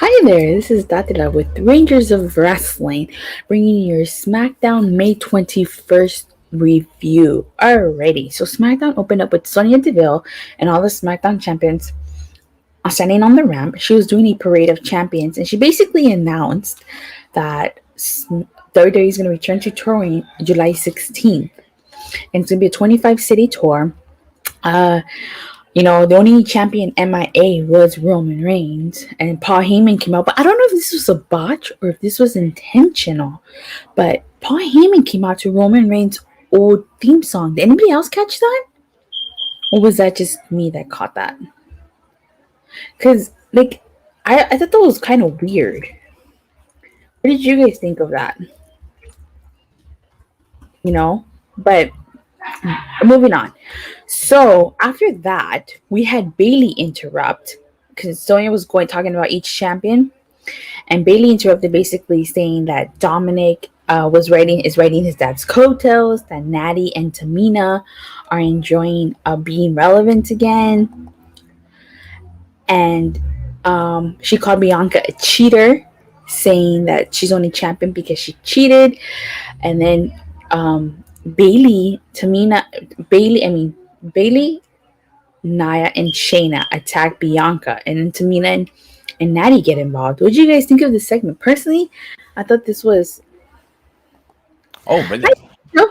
Hi there, this is Datila with Rangers of Wrestling, bringing you your SmackDown May 21st review. Alrighty, so SmackDown opened up with Sonya Deville and all the SmackDown champions standing on the ramp. She was doing a parade of champions, and she basically announced that WWE is going to return to touring July 16th, and it's going to be a 25 city tour. Uh, the only champion MIA was Roman Reigns, and Paul Heyman came out. But I don't know if this was a botch or if this was intentional. But Paul Heyman came out to Roman Reigns' old theme song. Did anybody else catch that? Or was that just me that caught that? Because, I thought that was kind of weird. What did you guys think of that? But moving on. So after that, we had Bailey interrupt because Sonya was talking about each champion, and Bailey interrupted, basically saying that Dominic is writing his dad's coattails, that Natty and Tamina are enjoying being relevant again, and she called Bianca a cheater, saying that she's only champion because she cheated, and then Bailey, Nia, and Shayna attack Bianca, and then Tamina and Natty get involved. What did you guys think of this segment? Personally, I thought this was. Oh, really?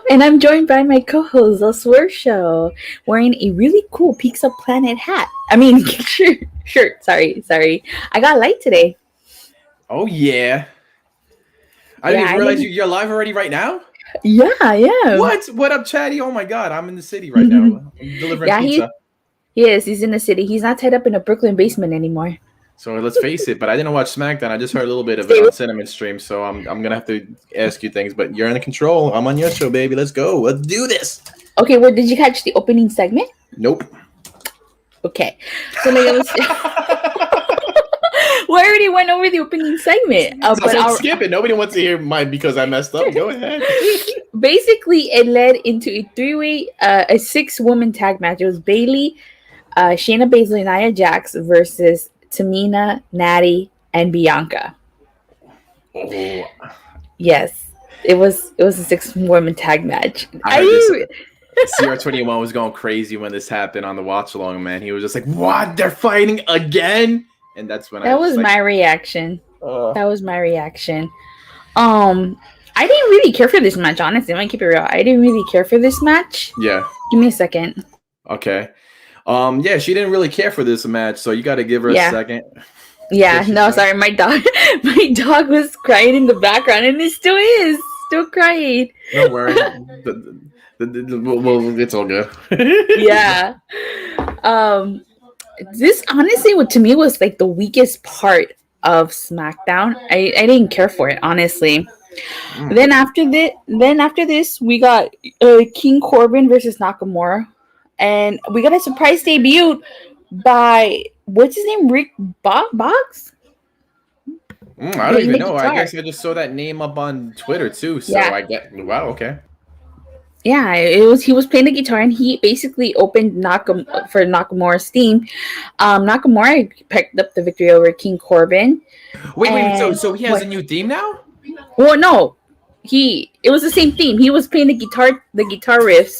And I'm joined by my co-host, The Swerve Show, wearing a really cool Pizza Planet hat. Shirt. Sorry. I got light today. Oh, yeah. I didn't even realize you're live already right now? Yeah, I am. What up, Chatty? Oh, my God. I'm in the city right now. I'm delivering pizza. He's in the city. He's not tied up in a Brooklyn basement anymore. So let's face it, but I didn't watch SmackDown. I just heard a little bit of it on Cinnamon Stream, so I'm gonna have to ask you things. But you're in control. I'm on your show, baby. Let's go. Let's do this. Okay, well, did you catch the opening segment? Nope. Okay, so let's. We already went over the opening segment. But I'll skip it. Nobody wants to hear mine because I messed up. Go ahead. Basically, it led into a three-way, a 6-woman tag match. It was Bailey, Shayna Baszler, Nia Jax versus Tamina, Natty, and Bianca. Oh. Yes, it was a 6-woman tag match. CR21 was going crazy when this happened on the watch along, man. He was just like, "What? They're fighting again?" And that's when that was my reaction. That was my reaction. I didn't really care for this match, honestly. I'm gonna keep it real. I didn't really care for this match. Yeah. Give me a second. Okay. Yeah, she didn't really care for this match, so you got to give her a second. Yeah, no, sorry, my dog was crying in the background, and it still crying. Don't worry, well, it's all good. Yeah. This honestly, to me, was like the weakest part of SmackDown. I didn't care for it, honestly. Then after this, we got King Corbin versus Nakamura. And we got a surprise debut by, what's his name? Rick Boggs? I don't even know. I guess I just saw that name up on Twitter too. So yeah. Wow, okay. Yeah, he was playing the guitar, and he basically opened for Nakamura's theme. Nakamura picked up the victory over King Corbin. Wait, so he has a new theme now? Well, no. It was the same theme. He was playing the guitar riffs.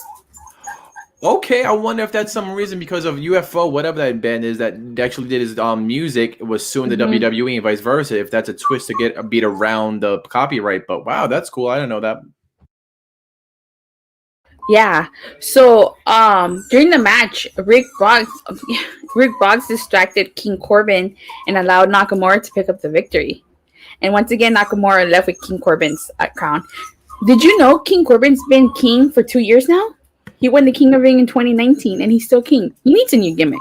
Okay, I wonder if that's some reason because of UFO, whatever that band is that actually did his music was suing the WWE and vice versa. If that's a twist to get a beat around the copyright, but wow, that's cool. I didn't know that. Yeah. So during the match, Rick Boggs distracted King Corbin and allowed Nakamura to pick up the victory. And once again, Nakamura left with King Corbin's crown. Did you know King Corbin's been king for 2 years now? He won the King of Ring in 2019, and he's still king. He needs a new gimmick.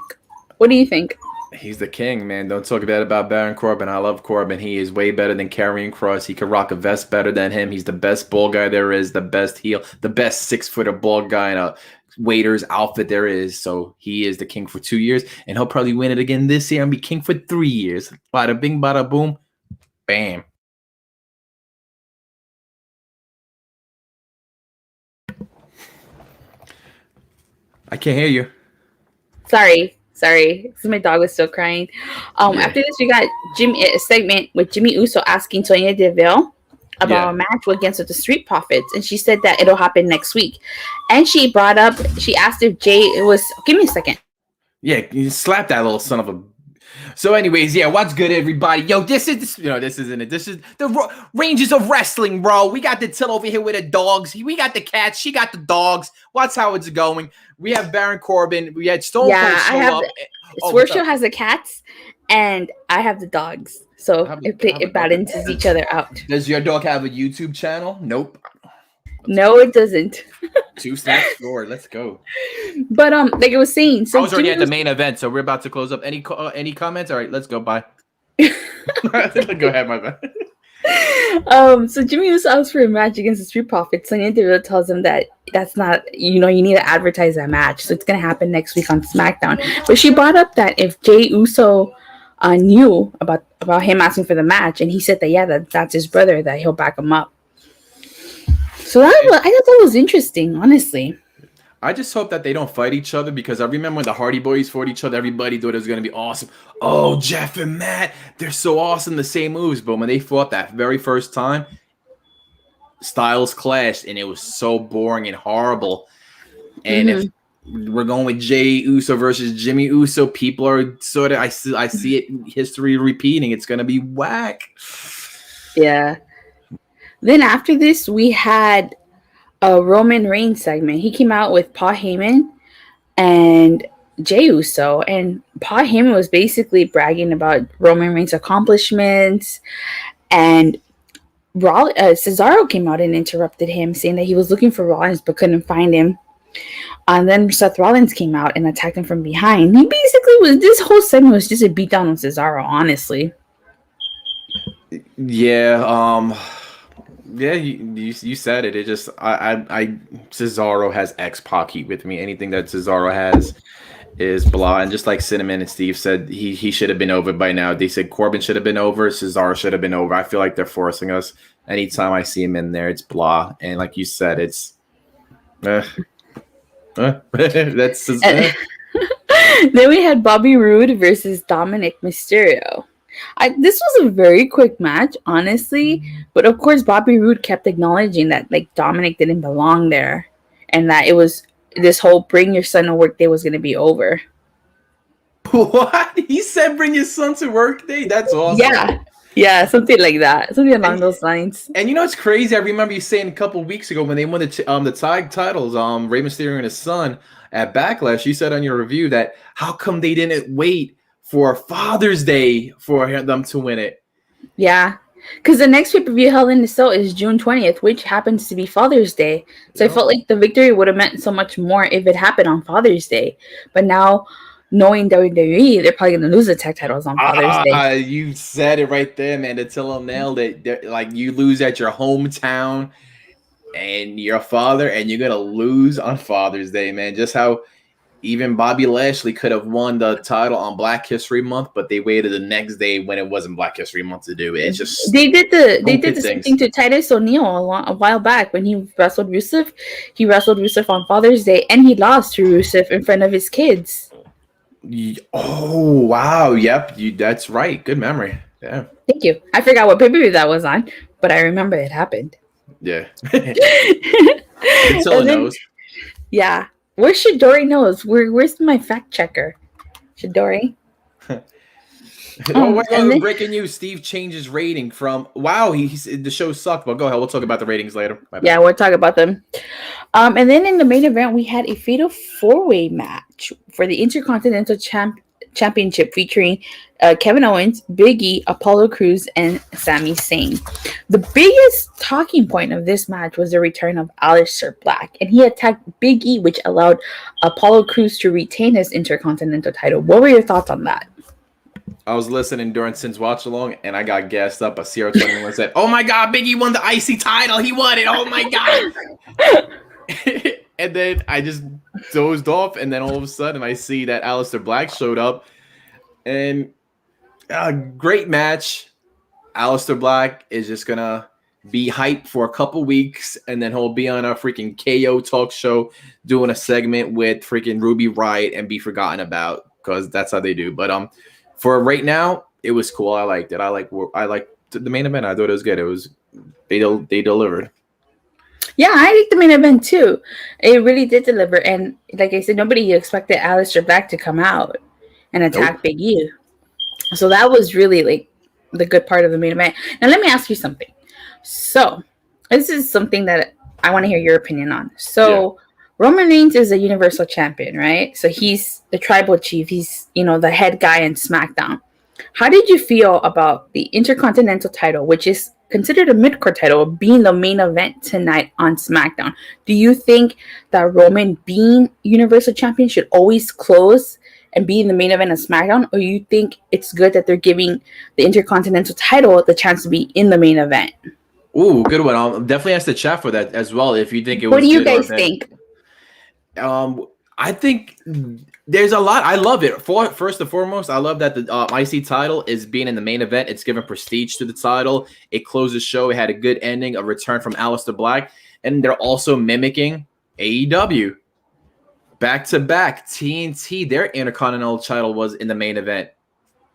What do you think? He's the king, man. Don't talk bad about Baron Corbin. I love Corbin. He is way better than Karrion Kross. He could rock a vest better than him. He's the best ball guy there is, the best heel, the best 6-footer ball guy in a waiter's outfit there is. So he is the king for 2 years, and he'll probably win it again this year and be king for 3 years. Bada bing, bada boom, bam. I can't hear you. Sorry. Sorry, because my dog was still crying. Yeah. After this, we got a segment with Jimmy Uso asking Sonya Deville about Yeah. a match against the Street Profits, and she said that it'll happen next week. And she asked if Jay it was. Give me a second. Yeah, you slap that little son of a. So, anyways, yeah, what's good, everybody? Yo, this isn't it. This is the Rangers of Wrestling, bro. We got the Till over here with the dogs. We got the cats. She got the dogs. What's how it's going? We have Baron Corbin. We had Stone Cold show up. Swershel has the cats, and I have the dogs. So it balances each other out. Does your dog have a YouTube channel? Nope. No, it doesn't. 2 snaps forward. Let's go. But like I was saying, so I was already at the main event, so we're about to close up. Any comments? All right, let's go. Bye. Go ahead, my bad. So Jimmy Uso asks for a match against the Street Profits. Sonya Deville tells him that that's not, you need to advertise that match, so it's gonna happen next week on SmackDown. But she brought up that if Jay Uso knew about him asking for the match, and he said that that's his brother, that he'll back him up. So I thought that was interesting, honestly. I just hope that they don't fight each other, because I remember when the Hardy Boys fought each other, everybody thought it was going to be awesome. Oh, Jeff and Matt, they're so awesome, the same moves. But when they fought that very first time, styles clashed, and it was so boring and horrible. And if we're going with Jay Uso versus Jimmy Uso, people are sort of, I see it, history repeating. It's going to be whack. Yeah. Then after this, we had a Roman Reigns segment. He came out with Paul Heyman and Jey Uso, and Paul Heyman was basically bragging about Roman Reigns' accomplishments, and Cesaro came out and interrupted him, saying that he was looking for Rollins but couldn't find him. And then Seth Rollins came out and attacked him from behind. He basically this whole segment was just a beatdown on Cesaro, honestly. Yeah, yeah, you said it. It just I Cesaro has X-Pac heat with me. Anything that Cesaro has is blah. And just like Cinnamon and Steve said, he should have been over by now. They said Corbin should have been over. Cesaro should have been over. I feel like they're forcing us. Anytime I see him in there, it's blah. And like you said, it's that's. Then we had Bobby Roode versus Dominic Mysterio. This was a very quick match, honestly, but of course Bobby Roode kept acknowledging that like Dominic didn't belong there, and that it was this whole bring your son to work day was going to be over. What? He said bring your son to work day? That's awesome. Yeah, something like that, something along those lines. And you know what's crazy? I remember you saying a couple weeks ago when they won the tag titles, Rey Mysterio and his son at Backlash, you said on your review that how come they didn't wait for Father's Day for them to win it? Yeah, because the next pay-per-view Hell in a Cell is June 20th, which happens to be Father's Day. So I felt like the victory would have meant so much more if it happened on Father's Day. But now, knowing WWE, they're probably going to lose the tag titles on Father's Day. You said it right there, man. Attila nailed it. Like, you lose at your hometown and your father, and you're going to lose on Father's Day, man. Just how even Bobby Lashley could have won the title on Black History Month, but they waited the next day when it wasn't Black History Month to do it. It's just they did the same thing to Titus O'Neil a while back when he wrestled Rusev. He wrestled Rusev on Father's Day, and he lost to Rusev in front of his kids. Oh wow! Yep, that's right. Good memory. Yeah. Thank you. I forgot what pay-per-view that was on, but I remember it happened. Yeah. Until knows. Yeah. Where's Shidori knows? Where's my fact checker? Shidori. Breaking news. Steve changes rating from the show sucked, but go ahead. We'll talk about the ratings later. Yeah, we'll talk about them. And then in the main event, we had a fatal 4-way match for the Intercontinental Championship featuring Kevin Owens, Big E, Apollo Crews, and Sami Zayn. The biggest talking point of this match was the return of Aleister Black, and he attacked Big E, which allowed Apollo Crews to retain his Intercontinental title. What were your thoughts on that? I was listening during Sin's watch along, and I got gassed up. A Sierra 21 said, "Oh my God, Big E won the IC title! He won it! Oh my God!" And then I just dozed off, and then all of a sudden I see that Aleister Black showed up, and a great match. Aleister Black is just gonna be hyped for a couple weeks, and then he'll be on a freaking KO talk show doing a segment with freaking Ruby Riott and be forgotten about. because that's how they do. But for right now, it was cool. I liked it. I liked the main event. I thought it was good. It was they delivered. Yeah, I like the main event too. It really did deliver, and like I said, nobody expected Aleister Black to come out and attack Nope. Big E. So that was really like the good part of the main event. Now let me ask you something. So this is something that I want to hear your opinion on. So Roman Reigns is a Universal Champion, right? So he's the tribal chief. He's the head guy in SmackDown. How did you feel about the Intercontinental title, which is considered a mid-card title, being the main event tonight on SmackDown? Do you think that Roman being Universal Champion should always close and be in the main event of SmackDown, or you think it's good that they're giving the Intercontinental title the chance to be in the main event? Ooh, good one. I'll definitely ask the chat for that as well if you think it was What do you good or guys bad. think? I think there's a lot. I love it. First and foremost, I love that the IC title is being in the main event. It's given prestige to the title. It closed the show. It had a good ending, a return from Aleister Black, and they're also mimicking AEW. Back-to-back TNT, their Intercontinental title was in the main event.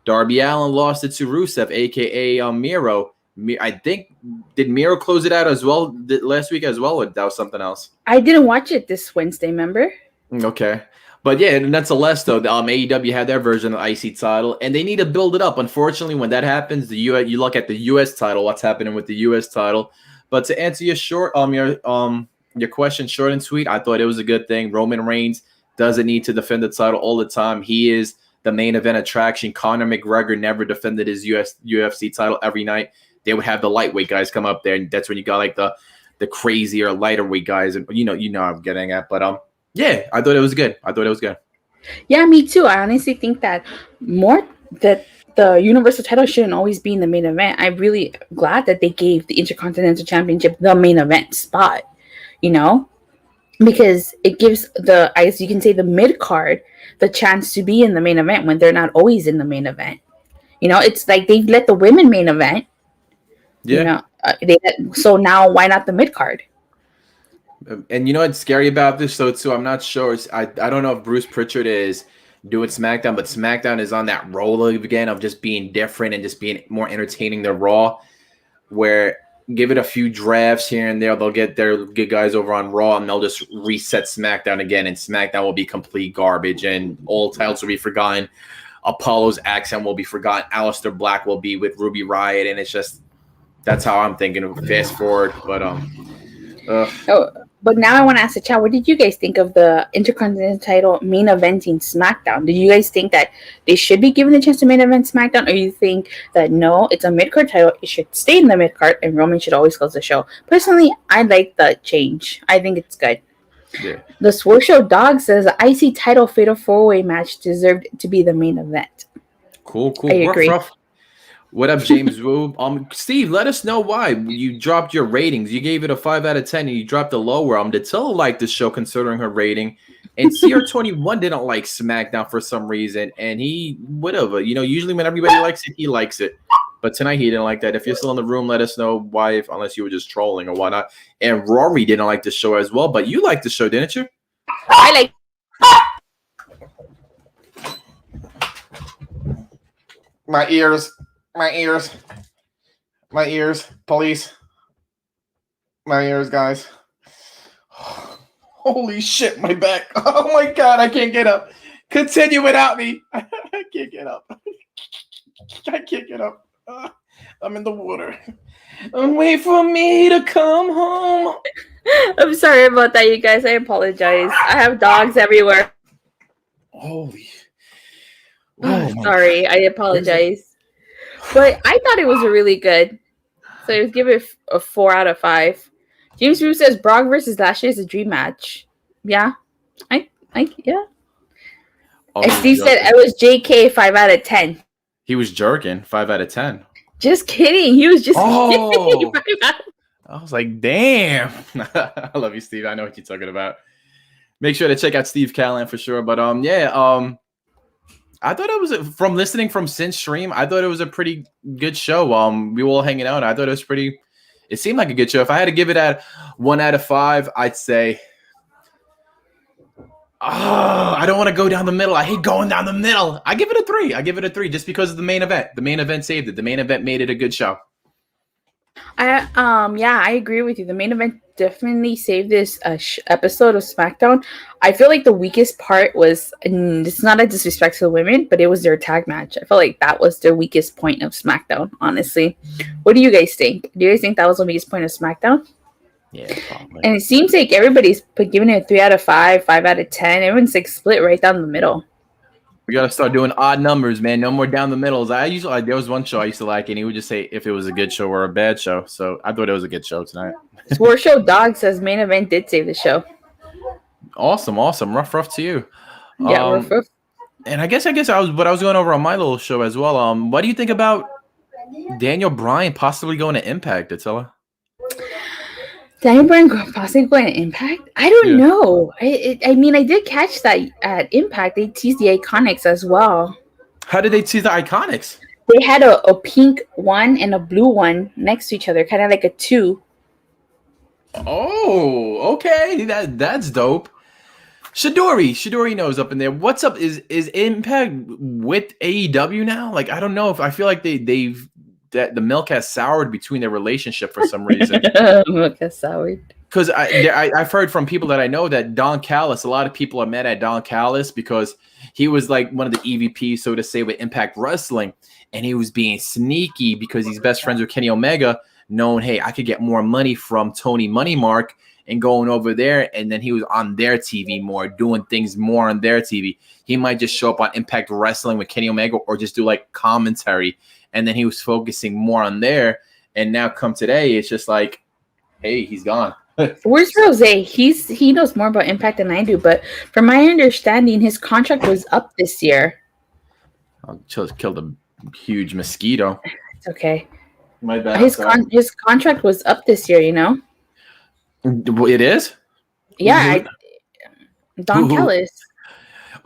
Darby Allin lost it to Rusev, a.k.a. Miro. I think, did Miro close it out as well last week as well, or that was something else? I didn't watch it this Wednesday, remember? Okay. But yeah, nonetheless, though, AEW had their version of the IC title, and they need to build it up. Unfortunately, when that happens, you look at the US title, what's happening with the US title. But to answer your question short and sweet, I thought it was a good thing. Roman Reigns doesn't need to defend the title all the time. He is the main event attraction. Conor McGregor never defended his UFC title every night. They would have the lightweight guys come up there, and that's when you got like the crazier lighter weight guys, and you know I'm getting at. But yeah, I thought it was good. Yeah, me too. I honestly think that the Universal title shouldn't always be in the main event. I'm really glad that they gave the Intercontinental Championship the main event spot, because it gives as you can say, the mid card the chance to be in the main event when they're not always in the main event. It's like they let the women main event. Yeah. So now why not the mid card? And you know what's scary about this, though, too? I'm not sure. I don't know if Bruce Pritchard is doing SmackDown, but SmackDown is on that roll again of just being different and just being more entertaining than Raw, where give it a few drafts here and there. They'll get their good guys over on Raw, and they'll just reset SmackDown again, and SmackDown will be complete garbage, and all titles will be forgotten. Apollo's accent will be forgotten. Aleister Black will be with Ruby Riott, and it's just that's how I'm thinking of fast forward. But now I want to ask the chat, what did you guys think of the Intercontinental title main eventing SmackDown? Do you guys think that they should be given the chance to main event SmackDown, or you think that no, it's a mid-card title, it should stay in the mid-card, and Roman should always close the show? Personally, I like the change. I think it's good. Yeah. The Swerve Show Dog says the IC title Fatal 4-Way match deserved to be the main event. Cool. I agree. Rough. What up, James Wu? Steve, let us know why you dropped your ratings. You gave it a 5 out of 10, and you dropped it lower. Dattila liked the show considering her rating, and CR21 didn't like SmackDown for some reason, and he whatever. Usually when everybody likes it, he likes it, but tonight he didn't like that. If you're still in the room, let us know why, unless you were just trolling or whatnot. And Rory didn't like the show as well, but you liked the show, didn't you? I like. My ears, police. My ears, guys. Holy shit, my back. Oh my God, I can't get up. Continue without me. I can't get up. I'm in the water. Wait for me to come home. I'm sorry about that, you guys. I apologize. I have dogs everywhere. Holy. Sorry, I apologize. But I thought it was really good. So I would give it a 4 out of 5. James Rue says Brock versus Lashley is a dream match. Yeah. Yeah. And Steve said I was JK 5 out of 10. He was jerking 5 out of 10. Just kidding. He was just kidding. I was like, damn. I love you, Steve. I know what you're talking about. Make sure to check out Steve Callan for sure. But I thought it was from listening from Sin's stream. I thought it was a pretty good show. We were all hanging out. I thought it was pretty. It seemed like a good show. If I had to give it at 1 out of 5, I'd say I don't want to go down the middle. I hate going down the middle. I give it a 3. I give it a 3 just because of the main event. The main event saved it. The main event made it a good show. I agree with you. The main event definitely saved this episode of SmackDown. I feel like the weakest part was, and it's not a disrespect to the women, but it was their tag match. I felt like that was the weakest point of SmackDown, honestly. What do you guys think? Do you guys think that was the weakest point of SmackDown? Yeah, probably. And it seems like everybody's giving it a 3 out of 5, 5 out of 10. Everyone's like split right down the middle. We gotta start doing odd numbers, man. No more down the middles. There was one show I used to like, and he would just say if it was a good show or a bad show. So I thought it was a good show tonight. War Show Dog says main event did save the show. Awesome. Rough to you. Yeah, rough. And I guess I was going over on my little show as well. What do you think about Daniel Bryan possibly going to Impact, Attila? Daniel Bryan possibly going to Impact? I don't know. I mean, I did catch that at Impact. They teased the Iconics as well. How did they tease the Iconics? They had a pink one and a blue one next to each other, kind of like a 2. Oh, okay. That's dope. Shidori knows up in there. What's up? Is Impact with AEW now? Like, I don't know if I feel like that the milk has soured between their relationship for some reason. Milk has soured. Because I've heard from people that I know that Don Callis, a lot of people are mad at Don Callis because he was like one of the EVPs, so to say, with Impact Wrestling. And he was being sneaky because he's best friends with Kenny Omega, knowing, hey, I could get more money from Tony Moneymark and going over there. And then he was on their TV more, doing things more on their TV. He might just show up on Impact Wrestling with Kenny Omega or just do like commentary. And then he was focusing more on there. And now come today, it's just like, hey, he's gone. Where's Rose? He knows more about Impact than I do. But from my understanding, his contract was up this year. I just killed a huge mosquito. It's okay. My bad. His contract was up this year, you know? It is? Yeah. Don Callis.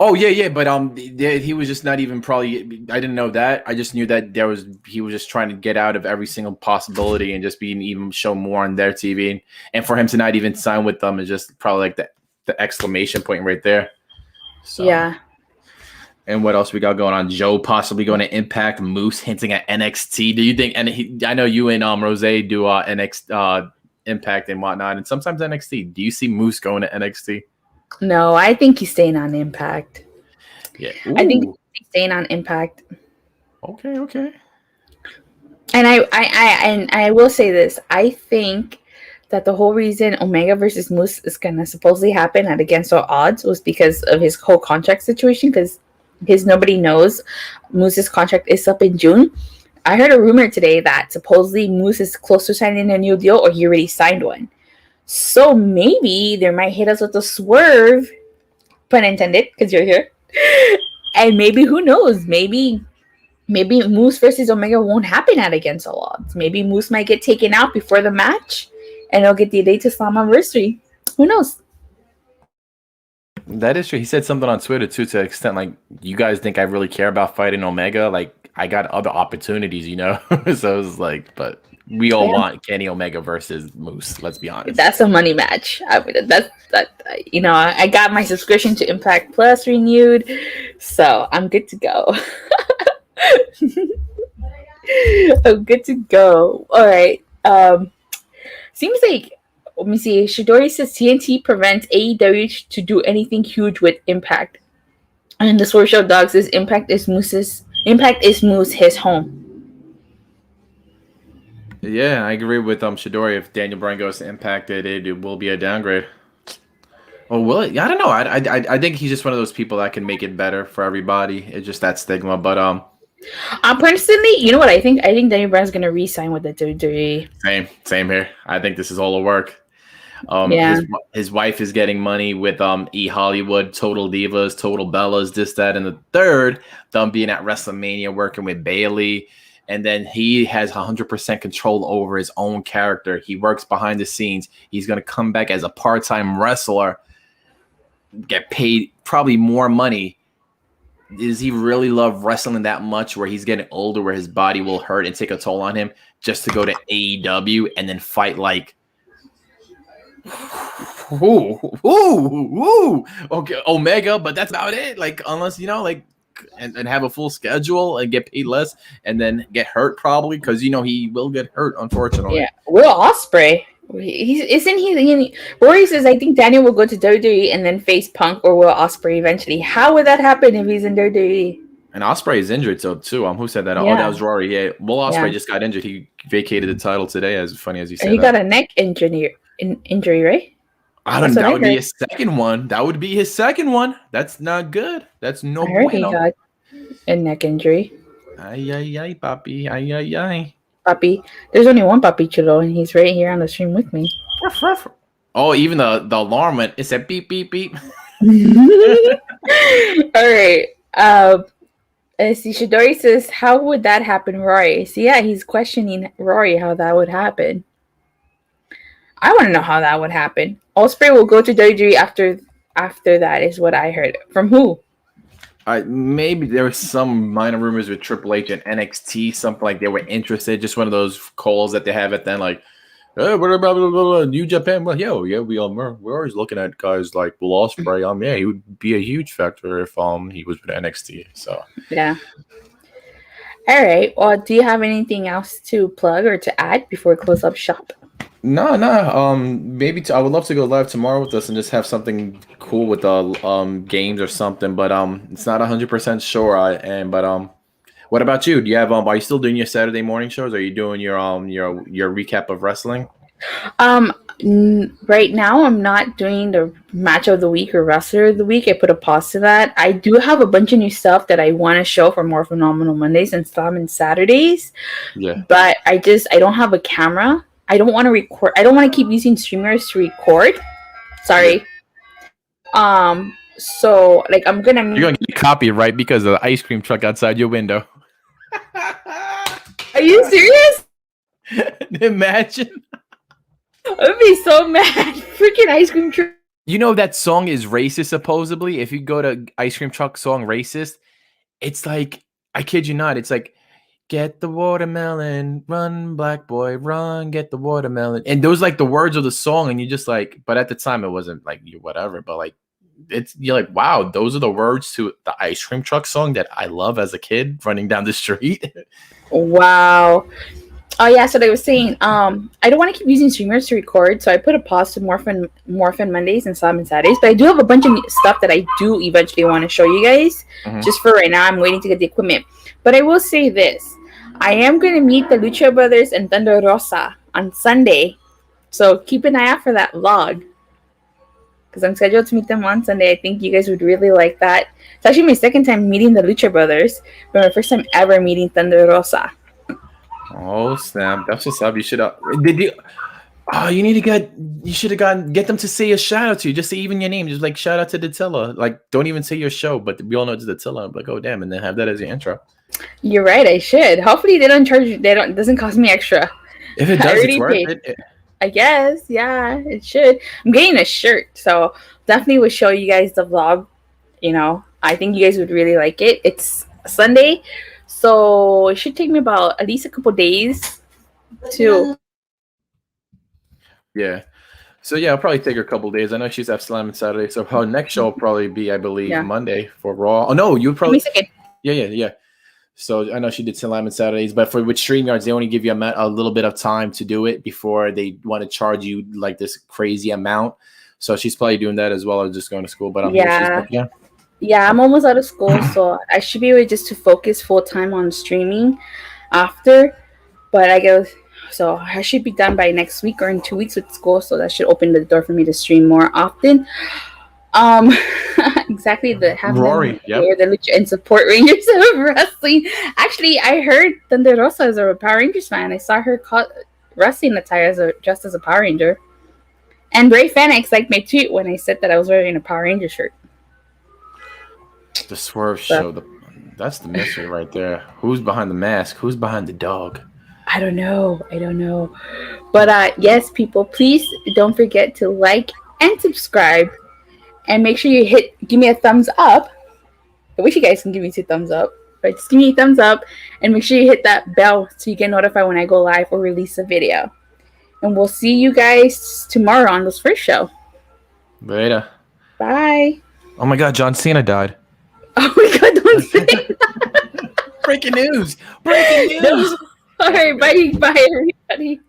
Oh yeah, but he was just not even probably. I didn't know that. I just knew that he was just trying to get out of every single possibility and just being even show more on their TV, and for him to not even sign with them is just probably like the exclamation point right there. So, yeah. And what else we got going on? Joe possibly going to Impact. Moose hinting at NXT. Do you think? And I know you and Rose do NXT Impact and whatnot, and sometimes NXT. Do you see Moose going to NXT? No, I think he's staying on Impact. Yeah, I think he's staying on Impact. Okay. And I will say this. I think that the whole reason Omega versus Moose is gonna supposedly happen at Against All Odds was because of his whole contract situation. Because nobody knows Moose's contract is up in June. I heard a rumor today that supposedly Moose is close to signing a new deal, or he already signed one. So maybe they might hit us with a swerve, pun intended, because you're here. And maybe, who knows? Maybe Moose versus Omega won't happen at Against All Odds. Maybe Moose might get taken out before the match, and he'll get the Day to Slammiversary. Who knows? That is true. He said something on Twitter too, to the extent like, you guys think I really care about fighting Omega? Like, I got other opportunities, you know? So it was like, but we all want Kenny Omega versus Moose. Let's be honest. That's a money match. I got my subscription to Impact Plus renewed, so I'm good to go. I'm good to go. All right. Seems like, let me see. Shidori says TNT prevents AEW to do anything huge with Impact, and the Sword Show Dog says Impact is Moose his home. Yeah, I agree with Shidori. If Daniel Bryan goes to Impact, it will be a downgrade. Oh, will it? I don't know. I think he's just one of those people that can make it better for everybody. It's just that stigma. But personally, you know what I think? I think Daniel Bryan's gonna re-sign with the WWE. Same here. I think this is all a work. His wife is getting money with E Hollywood, Total Divas, Total Bellas, this, that, and the third. Them being at WrestleMania, working with Bayley. And then he has 100% control over his own character. He works behind the scenes. He's going to come back as a part-time wrestler, get paid probably more money. Does he really love wrestling that much where he's getting older, where his body will hurt and take a toll on him, just to go to AEW and then fight like Ooh. Okay, Omega, but that's about it. Like, unless and have a full schedule and get paid less, and then get hurt probably because he will get hurt, unfortunately. Yeah, Will Ospreay. Isn't he? Rory says I think Daniel will go to WWE and then face Punk or Will Ospreay eventually. How would that happen if he's in WWE? And Ospreay is injured, so too. Who said that? Yeah. Oh, that was Rory. Yeah, Will Ospreay Yeah. just got injured. He vacated the title today. As funny as you said, He got a neck injury, right? I don't know. That would be his second one. That would be his second one. That's not good. That's no I heard bueno. he got a neck injury. Ay, ay, ay, papi. Ay, ay, ay. Papi. There's only one Papi Chulo, and he's right here on the stream with me. Oh, even the alarm went. It said beep, beep, beep. All right. See, Shidori says, how would that happen, Rory? So, yeah, he's questioning Rory how that would happen. I want to know how that would happen. Ospreay will go to WWE after that, is what I heard. From who? Maybe there was some minor rumors with Triple H and NXT, something like they were interested. Just one of those calls that they have at then, like, hey, what about New Japan? Well, yeah, we're always looking at guys like Will Ospreay. Yeah, he would be a huge factor if he was with NXT. So yeah. All right. Well, do you have anything else to plug or to add before we close up shop? No. Maybe I would love to go live tomorrow with us and just have something cool with the games or something. But it's not 100% sure. What about you? Do you have are you still doing your Saturday morning shows? Are you doing your recap of wrestling? Right now I'm not doing the match of the week or wrestler of the week. I put a pause to that. I do have a bunch of new stuff that I want to show for More Phenomenal Mondays and Slam Saturdays. Yeah. But I don't have a camera. I don't want to record. I don't want to keep using streamers to record. Sorry. Yeah. So like You're gonna get copyright because of the ice cream truck outside your window. Are you serious? Imagine. I'd be so mad. Freaking ice cream truck. You know that song is racist, supposedly. If you go to ice cream truck song racist, it's like, I kid you not, it's like, get the watermelon, run, black boy, run, get the watermelon. And those like the words of the song, and you just like, but at the time it wasn't like whatever, but like you're like, wow, those are the words to the ice cream truck song that I love as a kid running down the street. Wow. Oh yeah, so they were saying, I don't want to keep using streamers to record, so I put a pause to Morphin Mondays and Slam Saturdays, but I do have a bunch of stuff that I do eventually want to show you guys. Mm-hmm. Just for right now, I'm waiting to get the equipment. But I will say this, I am going to meet the Lucha Brothers and Thunder Rosa on Sunday, so keep an eye out for that vlog, because I'm scheduled to meet them on Sunday. I think you guys would really like that. It's actually my second time meeting the Lucha Brothers, but my first time ever meeting Thunder Rosa. Oh snap! That's what's up. You should have. Did you? Oh, you should have get them to say a shout out to you. Just say even your name. Just like shout out to Datilla. Like don't even say your show, but we all know it's Datilla. I'm like, oh damn, and then have that as your intro. You're right. I should. Hopefully they don't charge. It doesn't cost me extra. If it does, it's worth it. I guess. Yeah, it should. I'm getting a shirt, so definitely will show you guys the vlog. I think you guys would really like it. It's Sunday. So it should take me about at least a couple days to. Yeah. So yeah, I'll probably take her a couple days. I know she's at Slam Saturday, so her next show will probably be, I believe, Monday for Raw. Oh no, you probably. Yeah. So I know she did Slam Saturdays, but with StreamYards, they only give you a little bit of time to do it before they want to charge you like this crazy amount. So she's probably doing that as well as just going to school. But Yeah, I'm almost out of school, so I should be able just to focus full time on streaming after. But I guess so I should be done by next week or in 2 weeks with school, so that should open the door for me to stream more often. Exactly the Rory, the Lucha and support Rangers of Wrestling. Actually, I heard Thunder Rosa is a Power Rangers fan. I saw her wrestling attire dressed as a Power Ranger. And Ray Fenix liked my tweet when I said that I was wearing a Power Ranger shirt. The Swerve show. That's the mystery right there. Who's behind the mask? Who's behind the dog? I don't know. But yes, people, please don't forget to like and subscribe. And make sure you give me a thumbs up. I wish you guys can give me 2 thumbs up. But just give me a thumbs up. And make sure you hit that bell so you get notified when I go live or release a video. And we'll see you guys tomorrow on this first show. Later. Bye. Oh my God, John Cena died. Oh my God, don't say that. Breaking news! Breaking news! No. All right, bye, everybody.